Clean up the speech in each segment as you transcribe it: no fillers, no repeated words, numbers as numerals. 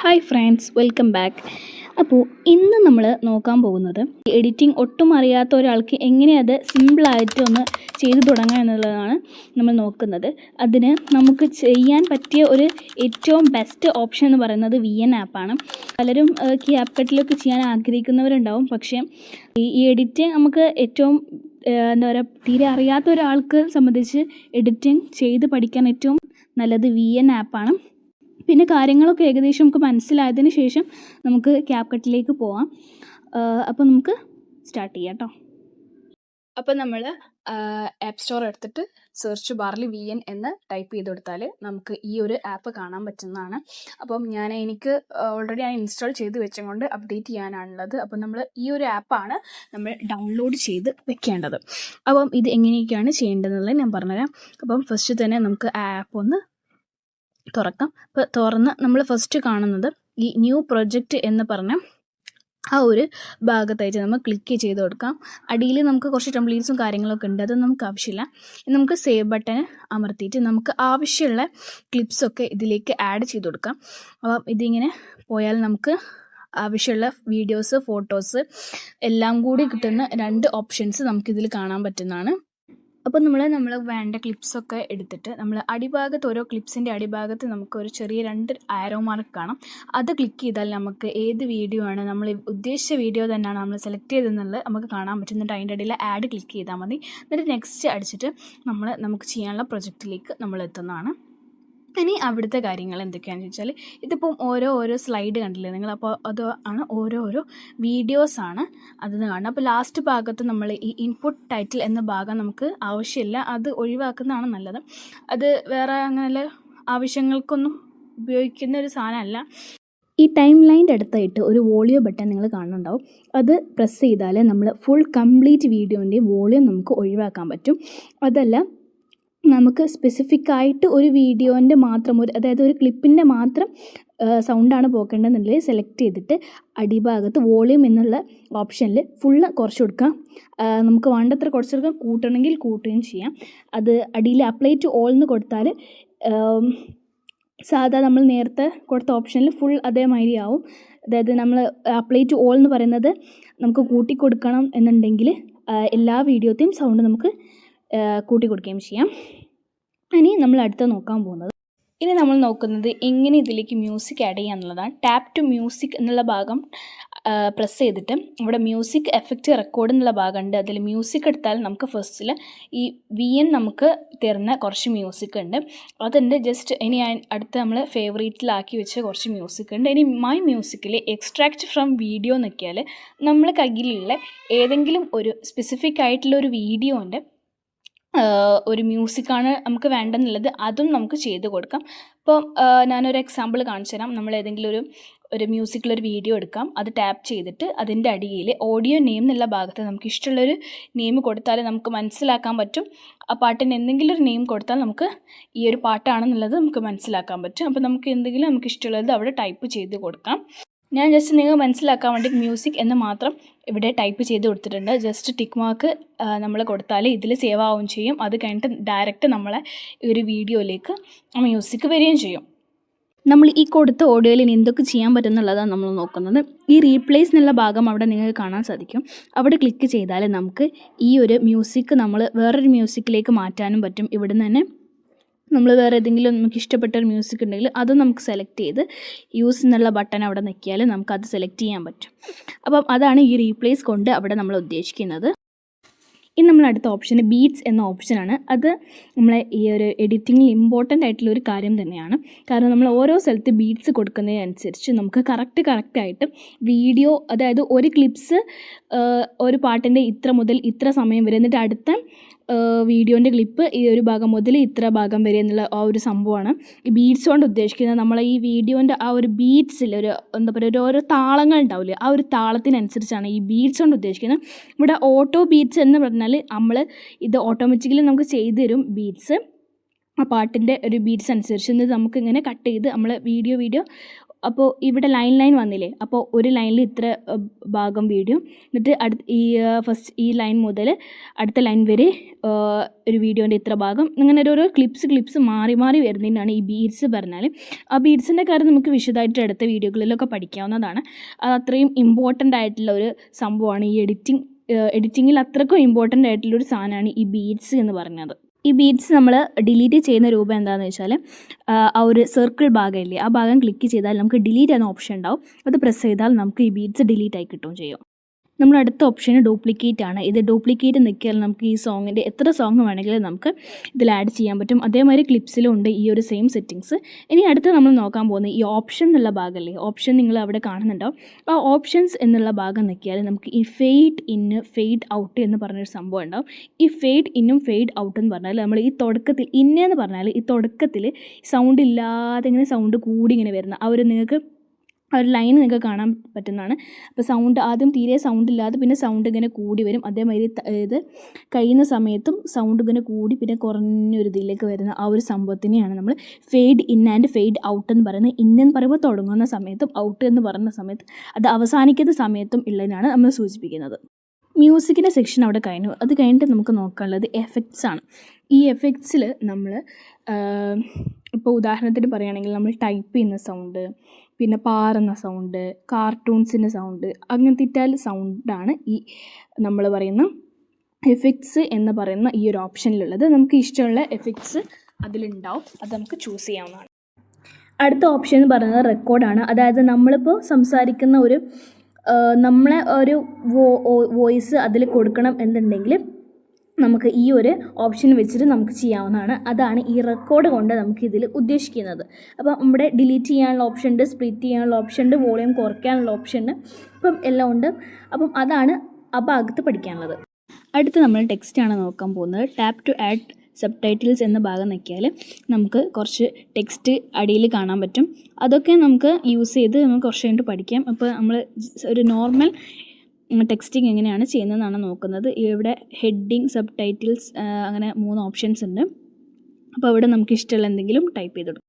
Hi friends, welcome back. അപ്പോൾ ഇന്ന് നമ്മൾ നോക്കാൻ പോകുന്നത് എഡിറ്റിംഗ് ഒട്ടും അറിയാത്ത ഒരാൾക്ക് എങ്ങനെ അത് സിമ്പിളായിട്ട് ഒന്ന് ചെയ്തു തുടങ്ങാം എന്നുള്ളതാണ് നമ്മൾ നോക്കുന്നത്. അതിന് നമുക്ക് ചെയ്യാൻ പറ്റിയ ഒരു ഏറ്റവും ബെസ്റ്റ് ഓപ്ഷൻ എന്ന് പറയുന്നത് VN ആപ്പാണ്. പലരും CapCutലൊക്കെ ചെയ്യാൻ ആഗ്രഹിക്കുന്നവരുണ്ടാവും. പക്ഷേ ഈ എഡിറ്റിംഗ് നമുക്ക് ഏറ്റവും എന്താ പറയുക, തീരെ അറിയാത്ത ഒരാൾക്ക് സംബന്ധിച്ച് എഡിറ്റിംഗ് ചെയ്ത് പഠിക്കാൻ ഏറ്റവും നല്ലത് VN ആപ്പാണ്. പിന്നെ കാര്യങ്ങളൊക്കെ ഏകദേശം നമുക്ക് മനസ്സിലായതിന് ശേഷം നമുക്ക് CapCutലേക്ക് പോവാം. അപ്പോൾ നമുക്ക് സ്റ്റാർട്ട് ചെയ്യാം കേട്ടോ. അപ്പോൾ നമ്മൾ ആപ്പ് സ്റ്റോർ എടുത്തിട്ട് സെർച്ച് ബാറിൽ VN എന്ന് ടൈപ്പ് ചെയ്ത് കൊടുത്താൽ നമുക്ക് ഈ ഒരു ആപ്പ് കാണാൻ പറ്റുന്നതാണ്. അപ്പം എനിക്ക് ഓൾറെഡി ഇൻസ്റ്റാൾ ചെയ്ത് വെച്ചുകൊണ്ട് അപ്ഡേറ്റ് ചെയ്യാനാണുള്ളത്. അപ്പം നമ്മൾ ഈ ഒരു ആപ്പാണ് നമ്മൾ ഡൗൺലോഡ് ചെയ്ത് വെക്കേണ്ടത്. അപ്പം ഇത് എങ്ങനെയൊക്കെയാണ് ചെയ്യേണ്ടതെന്നുള്ളത് ഞാൻ പറഞ്ഞുതരാം. അപ്പം ഫസ്റ്റ് തന്നെ നമുക്ക് ആപ്പ് ഒന്ന് തുറക്കാം. അപ്പോൾ തുറന്ന് നമ്മൾ ഫസ്റ്റ് കാണുന്നത് ഈ ന്യൂ പ്രൊജക്റ്റ് എന്ന് പറഞ്ഞ ആ ഒരു ഭാഗത്തായിട്ട് നമ്മൾ ക്ലിക്ക് ചെയ്ത് കൊടുക്കാം. അടിയിൽ നമുക്ക് കുറച്ച് ടെംപ്ലേറ്റ്സും കാര്യങ്ങളൊക്കെ ഉണ്ട്, അത് നമുക്ക് ആവശ്യമില്ല. നമുക്ക് സേവ് ബട്ടൺ അമർത്തിയിട്ട് നമുക്ക് ആവശ്യമുള്ള ക്ലിപ്സൊക്കെ ഇതിലേക്ക് ആഡ് ചെയ്ത് കൊടുക്കാം. അപ്പം ഇതിങ്ങനെ പോയാൽ നമുക്ക് ആവശ്യമുള്ള വീഡിയോസ്, ഫോട്ടോസ് എല്ലാം കൂടി കിട്ടുന്ന 2 ഓപ്ഷൻസ് നമുക്കിതിൽ കാണാൻ പറ്റുന്നതാണ്. അപ്പോൾ നമ്മൾ വേണ്ട ക്ലിപ്സൊക്കെ എടുത്തിട്ട് നമ്മൾ അടിഭാഗത്ത്, ഓരോ ക്ലിപ്സിൻ്റെ അടിഭാഗത്ത് നമുക്ക് ഒരു ചെറിയ 2 ആരോ മാർക്ക് കാണാം. അത് ക്ലിക്ക് ചെയ്താൽ നമുക്ക് ഏത് വീഡിയോ ആണ്, നമ്മൾ ഉദ്ദേശിച്ച വീഡിയോ തന്നെയാണ് നമ്മൾ സെലക്ട് ചെയ്തെന്നുള്ളത് നമുക്ക് കാണാൻ പറ്റും. എന്നിട്ട് അതിൻ്റെ ഇടയിൽ ആഡ് ക്ലിക്ക് ചെയ്താൽ മതി. എന്നിട്ട് നെക്സ്റ്റ് അടിച്ചിട്ട് നമുക്ക് ചെയ്യാനുള്ള പ്രൊജക്റ്റിലേക്ക് നമ്മൾ എത്തുന്നതാണ്. ഇനി അവിടുത്തെ കാര്യങ്ങൾ എന്തൊക്കെയാണെന്ന് ചോദിച്ചാൽ, ഇതിപ്പം ഓരോ സ്ലൈഡ് കണ്ടില്ലേ നിങ്ങൾ, അപ്പോൾ അത് ആണ് ഓരോ വീഡിയോസാണ് അതിന് കാണുന്നത്. അപ്പോൾ ലാസ്റ്റ് ഭാഗത്ത് നമ്മൾ ഈ ഇൻപുട്ട് ടൈറ്റിൽ എന്ന ഭാഗം നമുക്ക് ആവശ്യമില്ല, അത് ഒഴിവാക്കുന്നതാണ് നല്ലത്. അത് വേറെ അങ്ങനെ ആവശ്യങ്ങൾക്കൊന്നും ഉപയോഗിക്കുന്ന ഒരു സാധനമല്ല. ഈ ടൈം ലൈൻ്റെ അടുത്തായിട്ട് ഒരു വോളിയം ബട്ടൺ നിങ്ങൾ കാണുന്നുണ്ടാവും. അത് പ്രസ് ചെയ്താൽ നമ്മൾ ഫുൾ കംപ്ലീറ്റ് വീഡിയോൻ്റെ വോളിയം നമുക്ക് ഒഴിവാക്കാൻ പറ്റും. അതല്ല, നമുക്ക് സ്പെസിഫിക് ആയിട്ട് ഒരു വീഡിയോൻ്റെ മാത്രം, അതായത് ഒരു ക്ലിപ്പിൻ്റെ മാത്രം സൗണ്ടാണ് പോക്കേണ്ടതെന്നുള്ളത് സെലക്ട് ചെയ്തിട്ട് അടിഭാഗത്ത് വോളിയം എന്നുള്ള ഓപ്ഷനിൽ ഫുള്ള് കുറച്ച് കൊടുക്കാം. നമുക്ക് വേണ്ടത്ര കുറച്ചെടുക്കാം, കൂട്ടണമെങ്കിൽ കൂട്ടുകയും ചെയ്യാം. അത് അടിയിൽ അപ്ലൈ ടു ഓൾ എന്ന് കൊടുത്താൽ സാധാ നമ്മൾ നേരത്തെ കൊടുത്ത ഓപ്ഷനിൽ ഫുൾ അതേമാതിരി ആവും. അതായത് നമ്മൾ അപ്ലൈ ടു ഓൾ എന്ന് പറയുന്നത് നമുക്ക് കൂട്ടി കൊടുക്കണം എന്നുണ്ടെങ്കിൽ എല്ലാ വീഡിയോത്തെയും സൗണ്ട് നമുക്ക് കൂട്ടി കൊടുക്കുകയും ചെയ്യാം. ഇനി നമ്മൾ അടുത്ത നോക്കാൻ പോകുന്നത്, ഇനി നമ്മൾ നോക്കുന്നത് എങ്ങനെ ഇതിലേക്ക് മ്യൂസിക് ആഡ് ചെയ്യുക എന്നുള്ളതാണ്. ടാപ്പ് ടു മ്യൂസിക് എന്നുള്ള ഭാഗം പ്രസ് ചെയ്തിട്ട് ഇവിടെ മ്യൂസിക് എഫക്റ്റ് റെക്കോർഡ് എന്നുള്ള ഭാഗമുണ്ട്. അതിൽ മ്യൂസിക് എടുത്താൽ നമുക്ക് ഫസ്റ്റിൽ ഈ VN നമുക്ക് തരുന്ന കുറച്ച് മ്യൂസിക് ഉണ്ട്, അതുണ്ട്. ജസ്റ്റ് ഇനി അടുത്ത് നമ്മൾ ഫേവറേറ്റിലാക്കി വെച്ച കുറച്ച് മ്യൂസിക് ഉണ്ട്. ഇനി മൈ മ്യൂസിക്കിൽ എക്സ്ട്രാക്റ്റ് ഫ്രം വീഡിയോ നോക്കിയാൽ നമ്മൾ കയ്യിലുള്ള ഏതെങ്കിലും ഒരു സ്പെസിഫിക് ആയിട്ടുള്ള ഒരു വീഡിയോൻ്റെ ഒരു മ്യൂസിക്കാണ് നമുക്ക് വേണ്ടെന്നുള്ളത്, അതും നമുക്ക് ചെയ്ത് കൊടുക്കാം. ഇപ്പോൾ ഞാനൊരു എക്സാമ്പിൾ കാണിച്ചു തരാം. നമ്മൾ ഏതെങ്കിലും ഒരു മ്യൂസിക്കിലൊരു വീഡിയോ എടുക്കാം. അത് ടാപ്പ് ചെയ്തിട്ട് അതിൻ്റെ അടിയിൽ ഓഡിയോ നെയിം എന്നുള്ള ഭാഗത്ത് നമുക്ക് ഇഷ്ടമുള്ളൊരു നെയിം കൊടുത്താൽ നമുക്ക് മനസ്സിലാക്കാൻ പറ്റും. ആ പാട്ടിന് എന്തെങ്കിലും ഒരു നെയിം കൊടുത്താൽ നമുക്ക് ഈ ഒരു പാട്ടാണെന്നുള്ളത് നമുക്ക് മനസ്സിലാക്കാൻ പറ്റും. അപ്പോൾ നമുക്ക് ഇഷ്ടമുള്ളത് അവിടെ ടൈപ്പ് ചെയ്ത് കൊടുക്കാം. ഞാൻ ജസ്റ്റ് നിങ്ങൾ മനസ്സിലാക്കാൻ വേണ്ടി മ്യൂസിക് എന്ന് മാത്രം ഇവിടെ ടൈപ്പ് ചെയ്ത് കൊടുത്തിട്ടുണ്ട്. ജസ്റ്റ് ടിക്ക് മാർക്ക് നമ്മൾ കൊടുത്താൽ ഇതിൽ സേവ് ആവുകയും ചെയ്യും. അത് കഴിഞ്ഞിട്ട് ഡയറക്റ്റ് നമ്മളെ ഈ ഒരു വീഡിയോയിലേക്ക് ആ മ്യൂസിക് വരികയും ചെയ്യും. നമ്മൾ ഈ കൊടുത്ത ഓഡിയോയിൽ ഇനി എന്തൊക്കെ ചെയ്യാൻ പറ്റുമെന്നുള്ളതാണ് നമ്മൾ നോക്കുന്നത്. ഈ റീപ്ലേസ് എന്നുള്ള ഭാഗം അവിടെ നിങ്ങൾക്ക് കാണാൻ സാധിക്കും. അവിടെ ക്ലിക്ക് ചെയ്താൽ നമുക്ക് ഈ ഒരു മ്യൂസിക് നമ്മൾ വേറൊരു മ്യൂസിക്കിലേക്ക് മാറ്റാനും പറ്റും. ഇവിടെ നിന്ന് തന്നെ നമ്മൾ വേറെ ഏതെങ്കിലും നമുക്ക് ഇഷ്ടപ്പെട്ടൊരു മ്യൂസിക് ഉണ്ടെങ്കിൽ അത് നമുക്ക് സെലക്ട് ചെയ്ത് യൂസ് എന്നുള്ള ബട്ടൺ അവിടെ നിൽക്കിയാൽ നമുക്കത് സെലക്ട് ചെയ്യാൻ പറ്റും. അപ്പം അതാണ് ഈ റീപ്ലേസ് കൊണ്ട് അവിടെ നമ്മൾ ഉദ്ദേശിക്കുന്നത്. ഇനി നമ്മൾ അടുത്ത ഓപ്ഷൻ ബീറ്റ്സ് എന്ന ഓപ്ഷനാണ്. അത് നമ്മളെ ഈ ഒരു എഡിറ്റിങ്ങിൽ ഇമ്പോർട്ടൻ്റ് ആയിട്ടുള്ള ഒരു കാര്യം തന്നെയാണ്. കാരണം നമ്മൾ ഓരോ സ്ഥലത്ത് ബീറ്റ്സ് കൊടുക്കുന്നതിനനുസരിച്ച് നമുക്ക് കറക്റ്റായിട്ട് വീഡിയോ, അതായത് ഒരു ക്ലിപ്സ് ഒരു പാട്ടിൻ്റെ ഇത്ര മുതൽ ഇത്ര സമയം വരെ, എന്നിട്ട് അടുത്ത വീഡിയോൻ്റെ ക്ലിപ്പ് ഈ ഒരു ഭാഗം മുതൽ ഇത്ര ഭാഗം വരെ എന്നുള്ള ആ ഒരു സംഭവമാണ് ഈ ബീറ്റ്സ് കൊണ്ട് ഉദ്ദേശിക്കുന്നത്. നമ്മളെ ഈ വീഡിയോൻ്റെ ആ ഒരു ബീറ്റ്സിൽ എന്താ പറയുക, ഓരോ താളങ്ങൾ ഉണ്ടാവില്ലേ, ആ ഒരു താളത്തിനനുസരിച്ചാണ് ഈ ബീറ്റ്സ് കൊണ്ട് ഉദ്ദേശിക്കുന്നത്. ഇവിടെ ഓട്ടോ ബീറ്റ്സ് എന്ന് പറഞ്ഞാൽ നമ്മൾ ഇത് ഓട്ടോമാറ്റിക്കലി നമുക്ക് ചെയ്തു തരും ബീറ്റ്സ്, ആ പാട്ടിൻ്റെ ഒരു ബീറ്റ്സ് അനുസരിച്ച്. എന്നിട്ട് നമുക്കിങ്ങനെ കട്ട് ചെയ്ത് നമ്മൾ വീഡിയോ അപ്പോൾ ഇവിടെ ലൈൻ വന്നില്ലേ, അപ്പോൾ ഒരു ലൈനിൽ ഇത്ര ഭാഗം വീഡിയോ, എന്നിട്ട് ഫസ്റ്റ് ഈ ലൈൻ മുതൽ അടുത്ത ലൈൻ വരെ ഒരു വീഡിയോൻ്റെ ഇത്ര ഭാഗം, അങ്ങനെ ഓരോ ക്ലിപ്സ് മാറി വരുന്നതിനാണ് ഈ ബീഡ്സ് പറഞ്ഞാൽ. ആ ബീഡ്സിൻ്റെ കാര്യം നമുക്ക് വിശദമായിട്ട് അടുത്ത വീഡിയോകളിലൊക്കെ പഠിക്കാവുന്നതാണ്. അത് അത്രയും ഇമ്പോർട്ടൻ്റ് ആയിട്ടുള്ള ഒരു സംഭവമാണ് ഈ എഡിറ്റിങ്ങിൽ അത്രയ്ക്കും ഇമ്പോർട്ടൻ്റ് ആയിട്ടുള്ളൊരു സാധനമാണ് ഈ ബീഡ്സ് എന്ന് പറഞ്ഞത്. ഈ ബീഡ്സ് നമ്മൾ ഡിലീറ്റ് ചെയ്യുന്ന രൂപം എന്താണെന്ന് വെച്ചാൽ, ആ ഒരു സർക്കിൾ ഭാഗമില്ലേ, ആ ഭാഗം ക്ലിക്ക് ചെയ്താൽ നമുക്ക് ഡിലീറ്റ് എന്ന ഓപ്ഷൻ ഉണ്ടാവും. അത് പ്രസ് ചെയ്താൽ നമുക്ക് ഈ ബീഡ്സ് ഡിലീറ്റ് ആയി കിട്ടുകയും ചെയ്യും. നമ്മൾ അടുത്ത ഓപ്ഷൻ ഡ്യൂപ്ലിക്കേറ്റ് ആണ്. ഇത് ഡ്യൂപ്ലിക്കേറ്റ് നിൽക്കിയാൽ നമുക്ക് ഈ സോങ്ങിൻ്റെ എത്ര സോങ് വേണമെങ്കിലും നമുക്ക് ഇതിൽ ആഡ് ചെയ്യാൻ പറ്റും. അതേമാതിരി ക്ലിപ്സിലും ഉണ്ട് ഈ ഒരു സെയിം സെറ്റിങ്സ്. ഇനി അടുത്ത് നമ്മൾ നോക്കാൻ പോകുന്നത് ഈ ഓപ്ഷൻ എന്നുള്ള ഭാഗമല്ലേ, ഓപ്ഷൻ നിങ്ങൾ അവിടെ കാണുന്നുണ്ടാവും. ആ ഓപ്ഷൻസ് എന്നുള്ള ഭാഗം നിൽക്കിയാൽ നമുക്ക് ഈ ഫെയ്ഡ് ഇൻ ഫെയ്ഡ് ഔട്ട് എന്ന് പറഞ്ഞൊരു സംഭവം ഉണ്ടാവും. ഈ ഫെയ്ഡ് ഇന്നും ഫെയ്ഡ് ഔട്ട് എന്ന് പറഞ്ഞാൽ നമ്മൾ ഈ തുടക്കത്തിൽ ഇന്നെന്ന് പറഞ്ഞാൽ ഈ തുടക്കത്തിൽ സൗണ്ട് ഇല്ലാതെ ഇങ്ങനെ സൗണ്ട് കൂടി ഇങ്ങനെ വരുന്ന ആ ഒരു നിങ്ങൾക്ക് ആ ഒരു ലൈൻ നിങ്ങൾക്ക് കാണാൻ പറ്റുന്നതാണ്. അപ്പോൾ സൗണ്ട് ആദ്യം തീരെ സൗണ്ട് ഇല്ലാതെ പിന്നെ സൗണ്ട് ഇങ്ങനെ കൂടി വരും. അതേമാതിരി ഇത് കഴിയുന്ന സമയത്തും സൗണ്ട് ഇങ്ങനെ കൂടി പിന്നെ കുറഞ്ഞൊരു ഇതിലേക്ക് വരുന്ന ആ ഒരു സംഭവത്തിനെയാണ് നമ്മൾ fade in and fade out എന്ന് പറയുന്നത്. ഇന്നെന്ന് പറയുമ്പോൾ തുടങ്ങുന്ന സമയത്തും ഔട്ട് എന്ന് പറയുന്ന സമയത്ത് അത് അവസാനിക്കുന്ന സമയത്തും ഉള്ളതിനാണ് നമ്മൾ സൂചിപ്പിക്കുന്നത്. മ്യൂസിക്കിൻ്റെ സെക്ഷൻ അവിടെ കഴിഞ്ഞു. അത് കഴിഞ്ഞിട്ട് നമുക്ക് നോക്കാനുള്ളത് എഫക്ട്സ് ആണ്. ഈ എഫക്ട്സിൽ നമ്മൾ ഇപ്പോൾ ഉദാഹരണത്തിന് പറയുകയാണെങ്കിൽ നമ്മൾ ടൈപ്പ് ചെയ്യുന്ന സൗണ്ട്, പിന്നെ പാറുന്ന സൗണ്ട്, കാർട്ടൂൺസിൻ്റെ സൗണ്ട്, അങ്ങനത്തെ സൗണ്ടാണ് ഈ നമ്മൾ പറയുന്ന എഫക്ട്സ് എന്ന് പറയുന്ന ഈ ഒരു ഓപ്ഷനിലുള്ളത്. നമുക്ക് ഇഷ്ടമുള്ള എഫക്ട്സ് അതിലുണ്ടാവും, അത് നമുക്ക് ചൂസ് ചെയ്യാവുന്നതാണ്. അടുത്ത ഓപ്ഷൻ എന്ന് പറയുന്നത് റെക്കോർഡാണ്. അതായത് നമ്മളിപ്പോൾ സംസാരിക്കുന്ന ഒരു നമ്മളെ ഒരു വോയിസ് അതിൽ കൊടുക്കണം എന്നുണ്ടെങ്കിൽ നമുക്ക് ഈ ഒരു ഓപ്ഷൻ വെച്ചിട്ട് നമുക്ക് ചെയ്യാവുന്നതാണ്. അതാണ് ഈ റെക്കോർഡ് കൊണ്ട് നമുക്ക് ഇതിൽ ഉദ്ദേശിക്കുന്നത്. അപ്പോൾ നമ്മുടെ ഡിലീറ്റ് ചെയ്യാനുള്ള ഓപ്ഷൻ ഉണ്ട്, സ്പ്ലിറ്റ് ചെയ്യാനുള്ള ഓപ്ഷൻ ഉണ്ട്, വോളിയം കുറയ്ക്കാനുള്ള ഓപ്ഷൻ ഉണ്ട്, അപ്പം എല്ലാം ഉണ്ട്. അപ്പം അതാണ് ആ ഭാഗത്ത് പഠിക്കാനുള്ളത്. അടുത്ത് നമ്മൾ ടെക്സ്റ്റാണ് നോക്കാൻ പോകുന്നത്. Tap to add subtitles എന്ന ഭാഗം നോക്കിയാൽ നമുക്ക് കുറച്ച് ടെക്സ്റ്റ് അടിയിൽ കാണാൻ പറ്റും. അതൊക്കെ നമുക്ക് യൂസ് ചെയ്ത് നമുക്ക് കുറച്ച് കഴിഞ്ഞിട്ട് പഠിക്കാം. അപ്പോൾ നമ്മൾ ഒരു നോർമൽ ടെക്സ്റ്റിംഗ് എങ്ങനെയാണ് ചെയ്യുന്നതെന്നാണ് നോക്കുന്നത്. ഇവിടെ ഹെഡിങ്, സബ് ടൈറ്റിൽസ്, അങ്ങനെ 3 ഓപ്ഷൻസ് ഉണ്ട്. അപ്പോൾ അവിടെ നമുക്ക് ഇഷ്ടമുള്ള എന്തെങ്കിലും ടൈപ്പ് ചെയ്ത് കൊടുക്കും.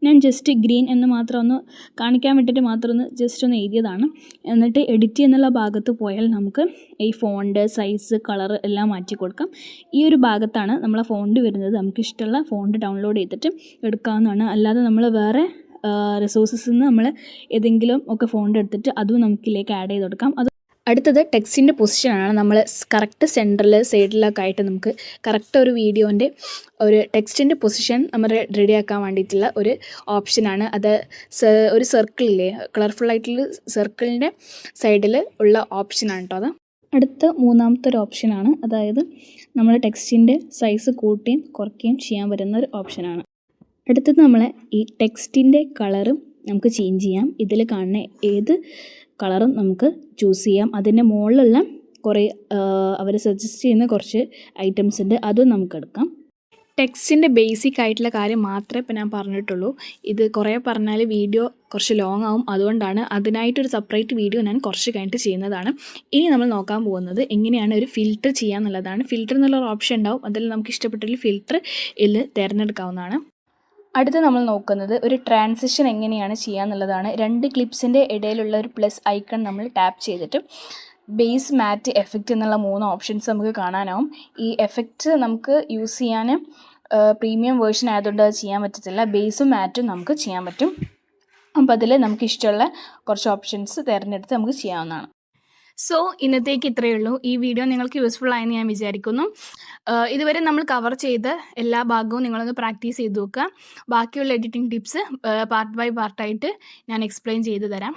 ഞാൻ ജസ്റ്റ് ഗ്രീൻ എന്ന് മാത്രം ഒന്ന് കാണിക്കാൻ വേണ്ടിയിട്ട് മാത്രം ഒന്ന് എഴുതിയതാണ്. എന്നിട്ട് എഡിറ്റ് എന്നുള്ള ഭാഗത്ത് പോയാൽ നമുക്ക് ഈ ഫോണ്ട് സൈസ് കളർ എല്ലാം മാറ്റി കൊടുക്കാം. ഈ ഒരു ഭാഗത്താണ് നമ്മളെ ഫോണ്ട് വരുന്നത്. നമുക്ക് ഇഷ്ടമുള്ള ഫോണ്ട് ഡൗൺലോഡ് ചെയ്തിട്ട് എടുക്കാവുന്നതാണ്. അല്ലാതെ നമ്മൾ വേറെ റിസോഴ്സസിൽ നിന്ന് നമ്മൾ ഏതെങ്കിലും ഒക്കെ ഫോണ്ട് എടുത്തിട്ട് അതും നമുക്കിലേക്ക് ആഡ് ചെയ്ത് കൊടുക്കാം. അടുത്തത് ടെക്സ്റ്റിൻ്റെ പൊസിഷനാണ്. നമ്മൾ കറക്റ്റ് സെൻറ്ററിൽ സൈഡിലൊക്കെ ആയിട്ട് നമുക്ക് കറക്റ്റ് ഒരു വീഡിയോൻ്റെ ഒരു ടെക്സ്റ്റിൻ്റെ പൊസിഷൻ നമ്മൾ റെഡിയാക്കാൻ വേണ്ടിയിട്ടുള്ള ഒരു ഓപ്ഷനാണ്. അത് ഒരു സർക്കിളില്ലേ, കളർഫുള്ളായിട്ടുള്ള സർക്കിളിൻ്റെ സൈഡിൽ ഉള്ള ഓപ്ഷനാണ് കേട്ടോ അത്. അടുത്ത 3ാമത്തെ ഒരു ഓപ്ഷനാണ്. അതായത് നമ്മൾ ടെക്സ്റ്റിൻ്റെ സൈസ് കൂട്ടുകയും കുറയ്ക്കുകയും ചെയ്യാൻ പറ്റുന്ന ഒരു ഓപ്ഷനാണ്. അടുത്തത് നമ്മളെ ഈ ടെക്സ്റ്റിൻ്റെ കളറും നമുക്ക് ചേഞ്ച് ചെയ്യാം. ഇതിൽ കാണുന്ന ഏത് കളറും നമുക്ക് ചൂസ് ചെയ്യാം. അതിൻ്റെ മുകളിലുള്ള കുറേ അവർ സജസ്റ്റ് ചെയ്യുന്ന കുറച്ച് ഐറ്റംസ് ഉണ്ട്, അതും നമുക്ക് എടുക്കാം. ടെക്സ്റ്റിൻ്റെ ബേസിക് ആയിട്ടുള്ള കാര്യം മാത്രമേ ഇപ്പോൾ ഞാൻ പറഞ്ഞിട്ടുള്ളൂ. ഇത് കുറേ പറഞ്ഞാൽ വീഡിയോ കുറച്ച് ലോങ് ആവും. അതുകൊണ്ടാണ് അതിനായിട്ടൊരു സെപ്പറേറ്റ് വീഡിയോ ഞാൻ കുറച്ച് കഴിഞ്ഞിട്ട് ചെയ്യുന്നതാണ്. ഇനി നമ്മൾ നോക്കാൻ പോകുന്നത് എങ്ങനെയാണ് ഒരു ഫിൽറ്റർ ചെയ്യാന്നുള്ളതാണ്. ഫിൽറ്റർ എന്നുള്ളൊരു ഓപ്ഷൻ ഉണ്ടാവും. അതിൽ നമുക്ക് ഇഷ്ടപ്പെട്ടൊരു ഫിൽറ്റർ ഇതിൽ തിരഞ്ഞെടുക്കാവുന്നതാണ്. അടുത്ത് നമ്മൾ നോക്കുന്നത് ഒരു ട്രാൻസിഷൻ എങ്ങനെയാണ് ചെയ്യാന്നുള്ളതാണ്. 2 ക്ലിപ്സിൻ്റെ ഇടയിലുള്ള ഒരു പ്ലസ് ഐക്കൺ നമ്മൾ ടാപ്പ് ചെയ്തിട്ട് ബേസ്, മാറ്റ്, എഫക്റ്റ് എന്നുള്ള 3 ഓപ്ഷൻസ് നമുക്ക് കാണാനാവും. ഈ എഫക്റ്റ് നമുക്ക് യൂസ് ചെയ്യാൻ പ്രീമിയം വേർഷൻ ആയതുകൊണ്ട് അത് ചെയ്യാൻ പറ്റത്തില്ല. ബേസും മാറ്റും നമുക്ക് ചെയ്യാൻ പറ്റും. അപ്പോൾ അതിൽ നമുക്ക് ഇഷ്ടമുള്ള കുറച്ച് ഓപ്ഷൻസ് തിരഞ്ഞെടുത്ത് നമുക്ക് ചെയ്യാവുന്നതാണ്. സോ ഇന്നത്തേക്ക് ഇത്രയേ ഉള്ളൂ. ഈ വീഡിയോ നിങ്ങൾക്ക് യൂസ്ഫുൾ ആയെന്ന് ഞാൻ വിചാരിക്കുന്നു. ഇതുവരെ നമ്മൾ കവർ ചെയ്ത എല്ലാ ഭാഗവും നിങ്ങളൊന്ന് പ്രാക്ടീസ് ചെയ്ത് നോക്കുക. ബാക്കിയുള്ള എഡിറ്റിംഗ് ടിപ്സ് പാർട്ട് ബൈ പാർട്ടായിട്ട് ഞാൻ എക്സ്പ്ലെയിൻ ചെയ്തു തരാം.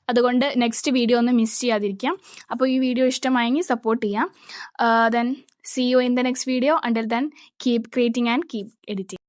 അതുകൊണ്ട് നെക്സ്റ്റ് വീഡിയോ ഒന്ന് മിസ് ചെയ്യാതിരിക്കാം. അപ്പോൾ ഈ വീഡിയോ ഇഷ്ടമായെങ്കിൽ സപ്പോർട്ട് ചെയ്യാം. Then see you in the next video. Until then, keep creating and keep editing.